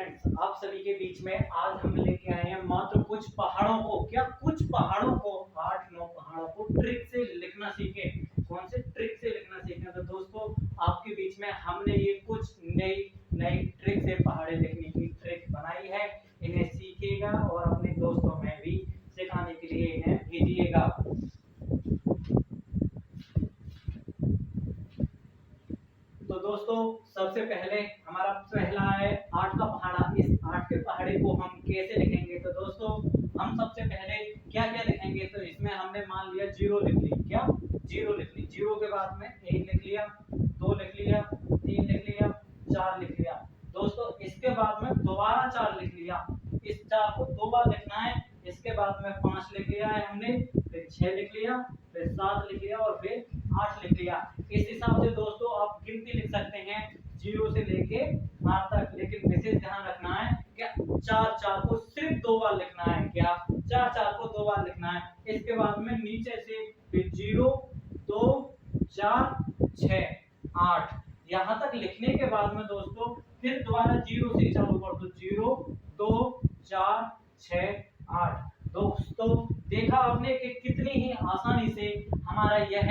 Friends, आप सभी के बीच में आज हम लेके आए हैं मात्र कुछ पहाड़ों को, कुछ पहाड़ों को, 8-9 पहाड़ों को ट्रिक से लिखना सीखें। कौन से ट्रिक से लिखना सीखें? तो दोस्तों, आपके बीच में हमने ये कुछ नई नई ट्रिक से पहाड़े लिखने की ट्रिक बनाई है। इन्हें सीखिएगा और अपने दोस्तों में भी सिखाने के लिए इन्हें भेजिएगा। तो दोस्तों, सबसे पहले हमारा पहला है 8 का पहाड़ा। इस 8 के पहाड़े को हम कैसे लिखेंगे? तो दोस्तों, हम सबसे पहले क्या क्या लिखेंगे? तो इसमें हमने मान लिया 0 लिख ली। क्या? 0 लिख ली। 0 के बाद में 1 लिख लिया, 2 लिख लिया, 3 लिख लिया, 4 लिख लिया। दोस्तों, इसके बाद में दोबारा 4 लिख लिया। इस 4 को 2 बार लिखना है। इसके बाद में 5 लिख लिया है हमने, फिर 6 लिख लिया, फिर 7 लिख लिया और फिर 8 लिख लिया। इस हिसाब से दोस्तों आप गिनती लिख सकते हैं 0 से लेके 8 तक, लेकिन विशेष ध्यान रखना है क्या 4 को सिर्फ 2 बार लिखना है। क्या? 4 को 2 बार लिखना है। इसके बाद में नीचे से फिर 0 2 4 6 8 यहाँ तक लिखने के बाद में दोस्तों फिर दोबारा 0 से चालू कर दो। 0 2 4 6 8। दोस्तों, देखा आपने कि कितनी ही आसानी से हमारा यह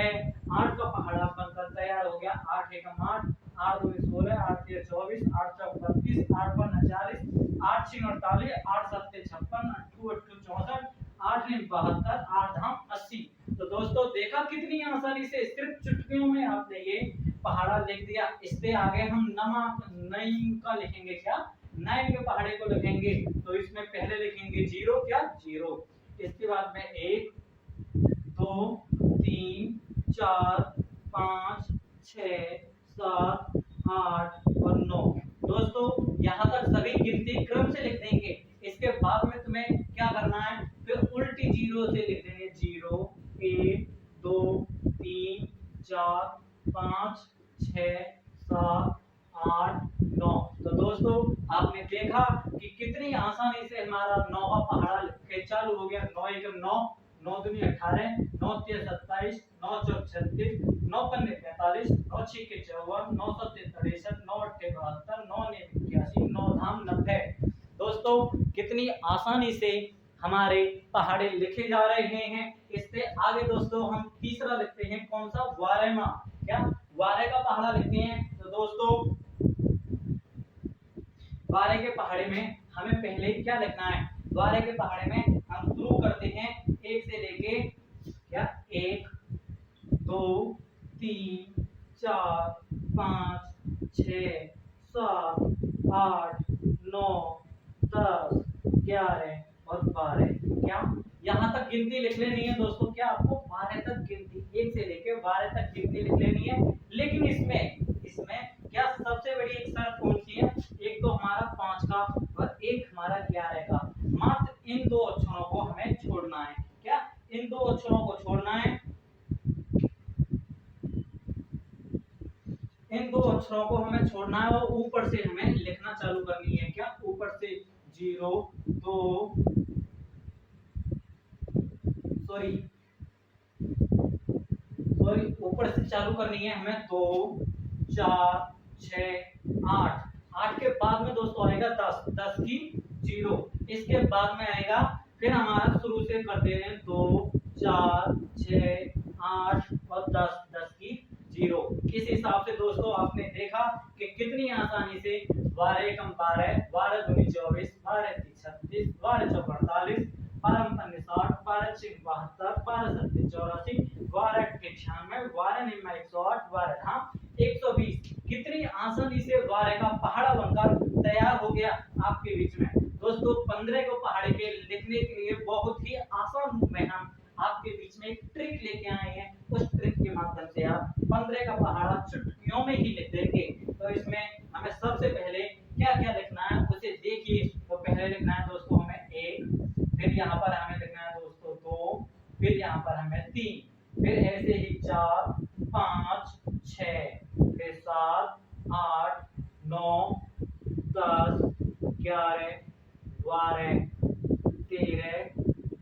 8 का पहाड़ा बनकर तैयार हो गया। 8 एकम 8, 8 दूनी 16, 8 तिया 24, 8 चौक 32, 8 पंजा 40, 8 छीन 48, 8 सत्ते 56, 8 अट्ठू 64, 8 नीम 72, 8 धाम 80। तो दोस्तों, देखा कितनी आसानी से सिर्फ चुटकियों में आपने ये पहाड़ा लिख दिया। इससे आगे हम 9 का लिखेंगे। क्या? 9 के पहाड़े को लिखेंगे। तो इसमें पहले लिखेंगे 0। क्या? 0। इसके बाद में 1 2 3 4 5 6 7 8 और 9। दोस्तों, यहाँ तक सभी गिनती क्रम से लिख देंगे। इसके बाद में तुम्हें क्या करना है? फिर उल्टी 0 से लिख देंगे। 0 1 2 3 4 5 6 7 8 9। तो दोस्तों, आपने देखा कि कितनी आसानी से हमारा 9 का पहाड़ा लिख के चालू हो गया। 9 एकम 9, 9 दूनी 18, 9 तिया 27, 9 चौक 36, 9 पंजे 45, 9 छीके 54, 9 सत्ते 63, 9 अट्ठे 72, 9 नीम 81, 9 धाम 90। दोस्तों, कितनी आसानी से हमारे पहाड़े लिखे जा रहे हैं। इससे आगे दोस्तों हम तीसरा लिखते हैं। कौन सा? वारेमा। क्या? वारे का पहाड़ा लिखते हैं। तो दोस्तों, वारे के पहाड़े में हमें पहले क्या लिखना है? वारे के पहाड़े में हम शुरू करते हैं 1 से लेके क्या 1 2 3 4 5 6 7 8 9 10 11 और 12। क्या? यहाँ तक गिनती लिख लेनी है दोस्तों। क्या? आपको 12 तक गिनती, 1 से लेके 12 तक गिनती लिख लेनी है। लेकिन इसमें क्या सबसे बड़ी एक शर्त कौन सी है? एक तो हमारा 5 का और एक हमारा 11 का। मात्र इन 2 अक्षरों को हमें छोड़ना है। क्या? इन 2 अक्षरों को छोड़ना है। इन 2 अक्षरों को हमें छोड़ना है और ऊपर से हमें लिखना चालू करनी है। क्या? ऊपर से 0 2 ऊपर से चालू करनी है हमें। 2 4 6 8। 8 के बाद में दोस्तों आएगा 10, 10 की 0। इसके बाद में आएगा फिर हमारा शुरू से करते हैं 2 4 6 8 और 10, 10 की 0। इस हिसाब से दोस्तों आपने देखा कि कितनी आसानी से 12 एकम 12, 12 दूनी 24, 12 तीन 36, 12 चौक 48, 12 पंजे 60, 12 छीक 72, 12 सत्ते 84, 12 अट्ठे 96, 12 नीम 108, 12 धाम 120। कितनी आसानी से 12 का पहाड़ा बनकर तैयार हो गया आपके बीच में। दोस्तों, 15 को पहाड़े के लिखने के लिए बहुत ही आसान रूप में हम आपके बीच में एक ट्रिक लेके आए हैं। उस ट्रिक के माध्यम से आप 15 का पहाड़ा चुटकियों में ही लिख देंगे। तो इसमें हमें सबसे पहले क्या क्या लिखना है उसे देखिए। तो पहले लिखना है दोस्तों हमें 1, फिर यहाँ पर हमें लिखना है दोस्तों 2, फिर यहाँ पर हमें 3, फिर ऐसे ही 4 5 6, फिर 7 8 9 10 11 12 13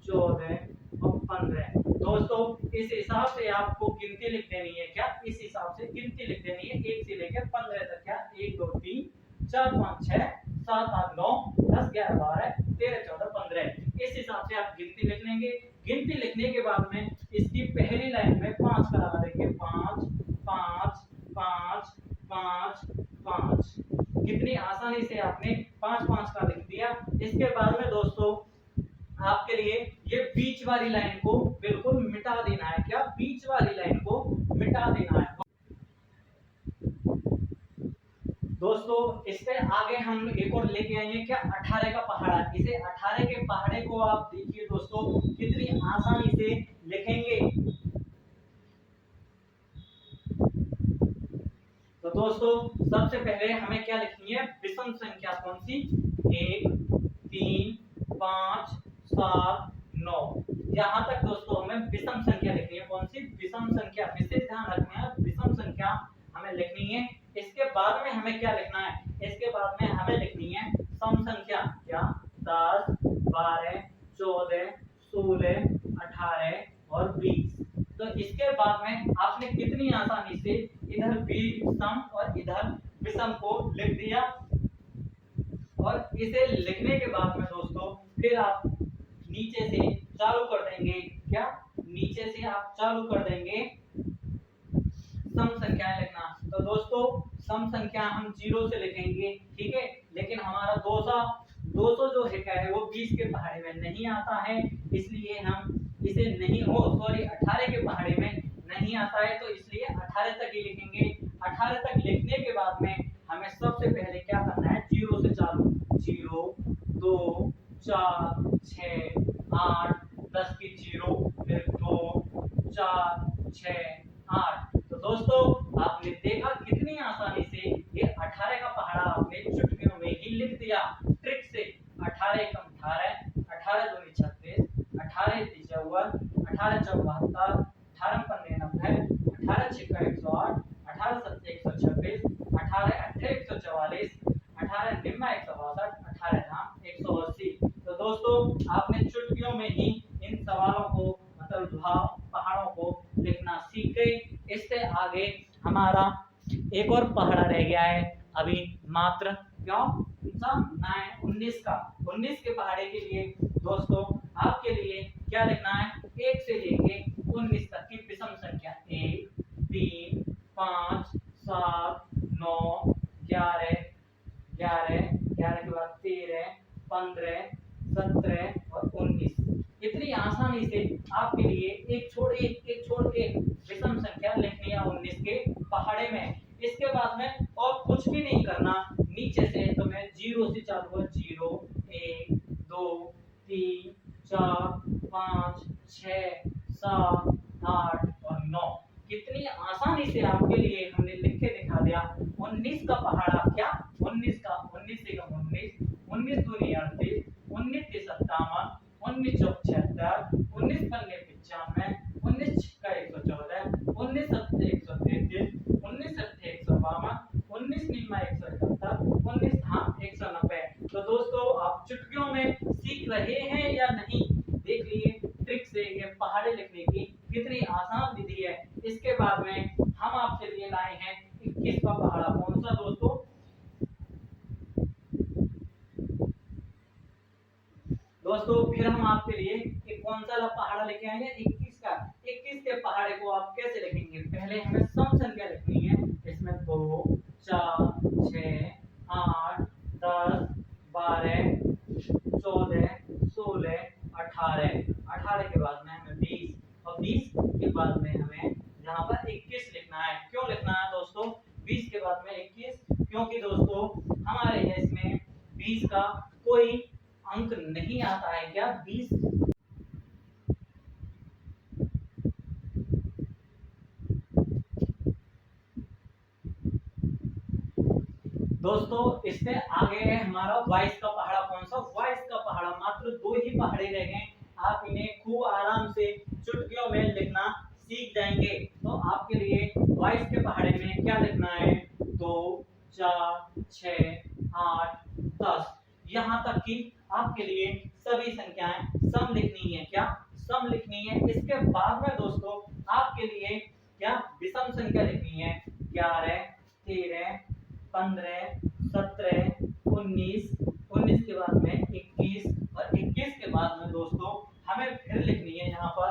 14 और 15। दोस्तों, इस हिसाब से आपको गिनती लिख देनी है। क्या? इस हिसाब से गिनती लिख देनी है 1 से लेकर 15 तक। क्या? 1 2 3 4 5 6 7 8 9 10 11 12 13 14 15। इस हिसाब से आप गिनती लिख लेंगे। गिनती लिखने के बाद में इसकी पहली लाइन में 5 का लगा देंगे। 5 5 5 5 5। कितनी आसानी से आपने 5 5 का लिख दिया। इसके बाद में दोस्तों आपके लिए ये बीच वाली लाइन को बिल्कुल मिटा देना है। क्या? बीच वाली लाइन को मिटा देना है। दोस्तों इससे आगे हम एक और लेके आएंगे। क्या? 18 का पहाड़ा। इसे 18 के पहाड़े को आप देखिए दोस्तों कितनी आसानी से लिखेंगे। तो दोस्तों सबसे पहले हमें क्या लिखनी है? विषम संख्या कौन सी? 1 3 5 7 9। यहां तक दोस्तों हमें विषम संख्या लिखनी है। कौन सी? विषम संख्या। विशेष ध्यान रखना है, विषम संख्या हमें लिखनी है। इसके बाद में हमें क्या लिखना है? इसके बाद में हमें लिखनी है सम संख्या। क्या? 10 12 14 16 18 और 20। तो इसके बाद में आपने कितनी आसानी से इधर विषम और इधर विषम को लिख दिया। और इसे लिखने के बाद में दोस्तों फिर आप नीचे से चालू कर देंगे। क्या? नीचे से आप चालू कर देंगे सम संख्याएं लिखना। तो दोस्तों सम संख्या हम 0 से लिखेंगे, ठीक है। लेकिन हमारा 200 जो है वो 20 के पहाड़े में नहीं आता है, इसलिए हम इसे नहीं हो सॉरी 18 के पहाड़े में नहीं आता है, तो इसलिए 18 तक ही लिखेंगे। 18 तक लिखने के बाद में हमें सबसे पहले क्या करना है? 0 से चालू। 0 2 4 6 8 10 की 0, फिर 2 4 6 8। तो दोस्तों आपने देखा कितनी आसानी से ये 18 का पहाड़ा आपने चुटकियों में ही लिख दिया ट्रिक से। 18 एकम 18, 18 दूनी 36, 18 तीन 54, 18 चौक 72, 18 पंजे 90, 18 छिक्का 108, 18 सत्ते 126, 18 अट्ठे 144, 18 निम्मा 162, 18 धाम 180। तो दोस्तों आपने चुटकियों में ही इन सवालों को मतलब पहाड़ों को लिखना सीख गए। इससे आगे हमारा एक और पहाड़ा रह गया है अभी मात्र। क्यों? 19 का। 19 के पहाड़े के लिए दोस्तों आपके लिए क्या लिखना है? 1 से लेके 19 तक की विषम संख्या। 1 3 5 7 9 11 11 11 के बाद 13 15 17 और 19। इतनी आसानी से आपके लिए एक छोड़ एक विषम संख्या लिखनी है 19 के पहाड़े में। इसके बाद में और कुछ भी नहीं करना। नीचे से तो मैं 0 से चालू कर। 0 1 2 3 4 5 6 7 8 और 9। कितनी आसानी से आपके लिए हमने लिख के दिखा दिया 19 का पहाड़ा। क्या? 19 का 19 से 19 19 दूनी 38, 19 के 57, 19 चौक 76, 19 पन्ने 95, 19 छिक्का 114, 19 सत्ते 133, 19 सत्ते 152, 19 निम्मा 171, 19 धाम 190। तो दोस्तों आप चुटकियों में सीख रहे हैं या नहीं? देख लिए ट्रिक से ये पहाड़े लिखने की कितनी आसान विधि है। इसके बाद में हम आपके लिए लाए हैं 21 का पहाड़ा। कौन सा दोस्तों? दोस्तों फिर हम आपके लिए एक कौन सा पहाड़ा लेके आए हैं? 21 का। 21 के पहाड़े को आप कैसे लिखेंगे? पहले हमें सम संख्या लिखनी है। इसमें 2 4 6 8 10 12 14 16 18। 18 के बाद में हमें 20 और 20 के बाद में हमें यहाँ पर 21 लिखना है। क्यों लिखना है दोस्तों 20 के बाद में 21? क्योंकि दोस्तों हमारे इसमें 20 का कोई अंक नहीं आता है। क्या? 20 दोस्तों इससे आगे है हमारा 22 का पहाड़ा। कौन सा? 22 का पहाड़ा। मात्र 2 ही पहाड़े रह गए। आप इन्हें खूब आराम से चुटकियों में लिखना सीख जाएंगे। तो आपके लिए 22 के पहाड़े में क्या लिखना है? 2 4 6 8 10। यहाँ तक कि आपके लिए सभी संख्याएं सम लिखनी है। क्या? सम लिखनी है। इसके बाद में दोस्तों आपके लिए क्या विषम संख्या लिखनी है। 11 13 15 17 19 19 के बाद में 21 और 21 के बाद में दोस्तों हमें फिर लिखनी है यहाँ पर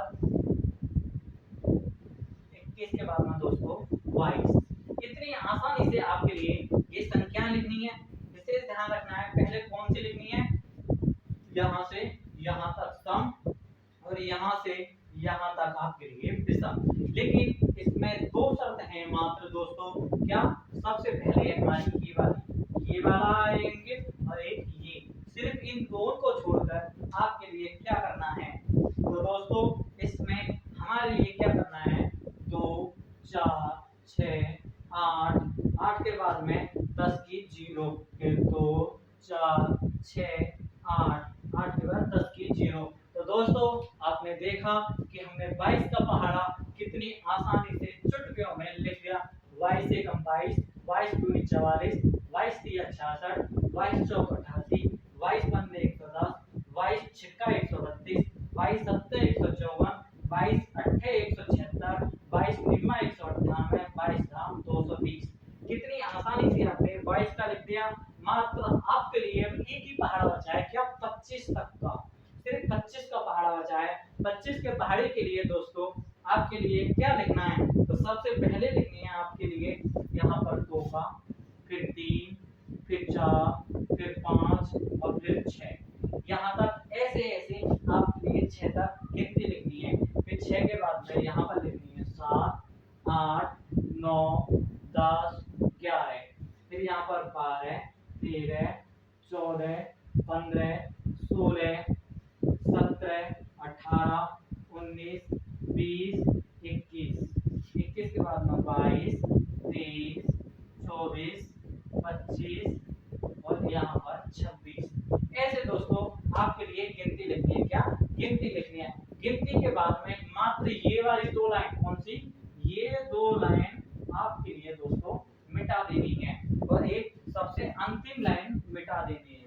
21 के बाद में दोस्तों 22। इतनी आसानी से आपके लिए ये संख्या लिखनी है। विशेष ध्यान रखना है, पहले कौन सी लिखनी है, यहाँ से यहाँ तक सम और यहाँ से यहाँ तक आपके लिए विषम। लेकिन इसमें दो शर्त हैं मात्र दोस्तों। क्या? सबसे पहले हमारी ये वाला आएंगे और एक ये, सिर्फ इन दोनों को छोड़कर आपके लिए क्या करना है, तो दोस्तों इसमें हमारे लिए क्या करना है, 2 4 6 8, 8 के बाद में 10 की 0, फिर 2 4 6 8, 8 के बाद 10 की 0। तो दोस्तों आपने देखा कि हमने 22 का पहाड़ा कितनी आसानी से चुटकियों में लिख दिया। 22 एकम 22, 22 दूनी 44, 22 तिया 66, 22 चौक 88, 22 पंजे 110, 22 छिक्का 132, 22 सत्ते 154, 22 अट्ठे 176, 22 निम्मा 198, 22 धाम 220। कितनी आसानी से आपने 22 का लिख दिया। मात्र आपके लिए एक ही पहाड़ा बचा है, क्या? 25 तक का, सिर्फ 25 का पहाड़ा बचा है। 25 के पहाड़े के लिए दोस्तों आपके लिए क्या लिखना है, तो सबसे पहले लिखनी है आपके लिए यहाँ पर 2 का, फिर 3, फिर 4, फिर 5 और फिर 6। यहाँ तक ऐसे ऐसे आपके लिए 6 तक गिनती लिखनी है। फिर 6 के बाद में यहाँ पर लिखनी है 7, 8, 9, 10, 11, फिर यहाँ पर 12, 13, 14, 15, 16, 17, 18, 19, 20, 21, 21 के बाद में 22, 23, 24, 25 और यहाँ पर 26। ऐसे दोस्तों आपके लिए गिनती लिखनी है। क्या? गिनती लिखनी है। गिनती के बाद में मात्र ये वाली 2 लाइन, कौन सी? ये 2 लाइन आपके लिए दोस्तों मिटा देनी है और एक सबसे अंतिम लाइन मिटा देनी है।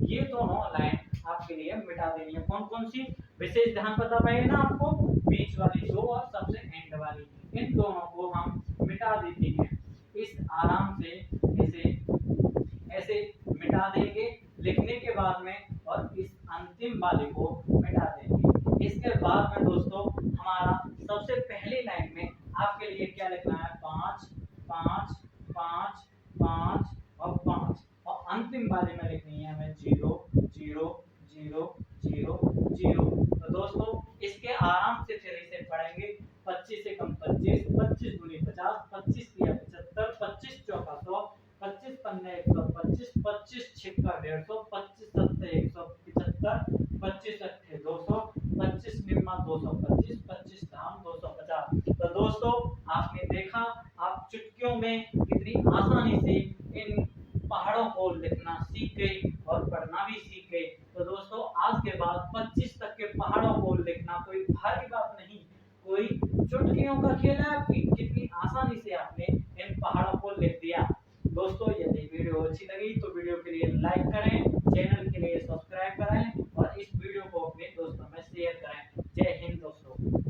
ये दोनों लाइन आपके लिए मिटा देनी है। कौन कौन सी? विशेष ध्यान पता पाए ना आपको, बीच वाली 2 और सबसे एंड वाली, इन दोनों को हम मिटा देते हैं। इस आराम से इसे ऐसे मिटा देंगे लिखने के बाद में और इस अंतिम वाले को मिटा देंगे। इसके बाद में दोस्तों हमारा सबसे पहली लाइन में आपके लिए क्या लिखना है, 5 5 5 5 और 5 और अंतिम वाले में लिखनी है हमें 0 0 0 0 0। तो दोस्तों इसके आराम से फिर इसे पढ़ेंगे। 25 से कम 25, 25 दूनी 50, 25 तिया 75, 25 चौका 100, 25 पंजे 125, 25 छिक्का 150, 25 सत्ते 175, 25 अट्ठे 200, 25 निम्मा 225, 25 धाम 250। तो दोस्तों आपने देखा, आप चुटकियों में कितनी आसानी से इन पहाड़ों को लिखना सीख गए और पढ़ना भी सीख गए। तो दोस्तों आज के बाद 25 तक के पहाड़ों को लिखना कोई भारी बात नहीं, कोई चुटकियों का खेल है। आपकी कितनी आसानी से आपने इन पहाड़ों को लिख दिया। दोस्तों यदि वीडियो अच्छी लगी तो वीडियो के लिए लाइक करें, चैनल के लिए सब्सक्राइब करें और इस वीडियो को अपने दोस्तों में शेयर करें। जय हिंद दोस्तों।